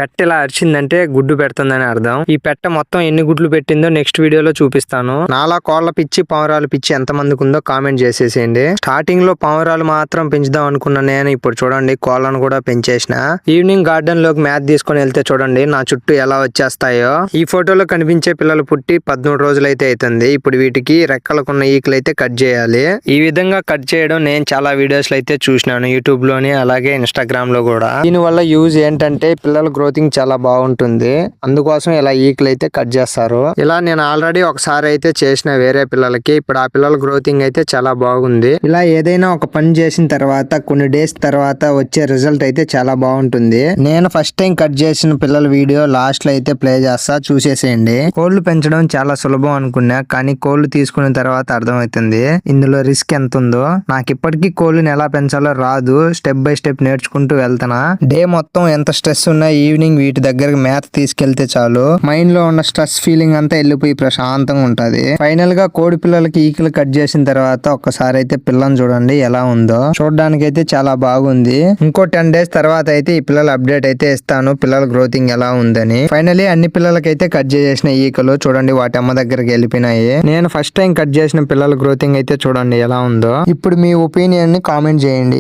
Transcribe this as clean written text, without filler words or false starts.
పెట్ట ఇలా అరిచిందంటే గుడ్డు పెడుతుందని అర్థం. ఈ పెట్ట మొత్తం ఎన్ని గుడ్లు పెట్టిందో నెక్స్ట్ వీడియోలో చూపిస్తాను. నాలా కోళ్ల పిచ్చి పావురాలు పిచ్చి ఎంత మందికి ఉందో కామెంట్ చేసేసేయండి. స్టార్టింగ్ లో పావురాలు మాత్రం పెంచుదాం అనుకున్నా నేను. ఇప్పుడు చూడండి కోళ్లను కూడా పెంచేసిన. ఈవినింగ్ గార్డెన్ లోకి మ్యాథ్ తీసుకొని వెళ్తే చూడండి నా చుట్టూ ఎలా వచ్చేస్తాయో. ఈ ఫోటోలో కనిపించే పిల్లలు పుట్టి 13 రోజులైతే అవుతుంది. ఇప్పుడు వీటికి రెక్కలకున్న ఈకలు అయితే కట్ చేయాలి. ఈ విధంగా కట్ చేయడం నేను చాలా వీడియోస్ లో అయితే చూసినాను, యూట్యూబ్ లోని అలాగే ఇన్స్టాగ్రామ్ లో కూడా. దీని వల్ల యూజ్ ఏంటంటే పిల్లల గ్రోతింగ్ చాలా బాగుంటుంది. అందుకోసం ఇలా ఈకలు అయితే కట్ చేస్తారు. ఇలా నేను ఆల్రెడీ ఒకసారి అయితే చేసిన వేరే పిల్లలకి. ఇప్పుడు ఆ పిల్లల గ్రోతింగ్ అయితే చాలా బాగుంది. ఇలా ఏదైనా ఒక పని చేసిన తర్వాత కొన్ని డేస్ తర్వాత వచ్చే రిజల్ట్ అయితే చాలా బాగుంటుంది. నేను ఫస్ట్ టైం కట్ చేసిన పిల్లల వీడియో లాస్ట్ లో అయితే ప్లే చేస్తా, చూసేసేయండి. కోళ్లు పెంచడం చాలా సులభం అనుకున్నా, కానీ కోళ్లు తీసుకున్న తర్వాత అర్థమవుతుంది ఇందులో రిస్క్ ఎంత ఉందో. నాకు ఇప్పటికీ కోళ్ళని ఎలా పెంచాలో రాదు. స్టెప్ బై స్టెప్ నేర్చుకుంటూ వెళ్తానా. డే మొత్తం ఎంత స్ట్రెస్ ఉన్నా ఈవినింగ్ వీటి దగ్గరకు మ్యాథ్ తీసుకెళ్తే చాలు మైండ్ లో ఉన్న స్ట్రెస్ ఫీలింగ్ అంతా వెళ్ళిపోయి ప్రశాంతంగా ఉంటది. ఫైనల్ గా కోడి పిల్లలకి ఈకలు కట్ చేసిన తర్వాత ఒక్కసారి అయితే పిల్లని చూడండి ఎలా ఉందో. చూడడానికి అయితే చాలా బాగుంది. ఇంకో 10 డేస్ తర్వాత అయితే ఈ పిల్లల అప్డేట్ అయితే ఇస్తాను, పిల్లల గ్రోతింగ్ ఎలా ఉందని. ఫైనలీ అన్ని పిల్లలకైతే కట్ చేసిన ఈకలు చూడండి వాటి అమ్మ దగ్గరికి వెళ్ళిపోయినాయి. నేను ఫస్ట్ టైం కట్ చేసిన పిల్లల గ్రోతింగ్ అయితే చూడండి ఎలా ఉందో. ఇప్పుడు మీ ఒపీనియన్ ని కామెంట్ చేయండి.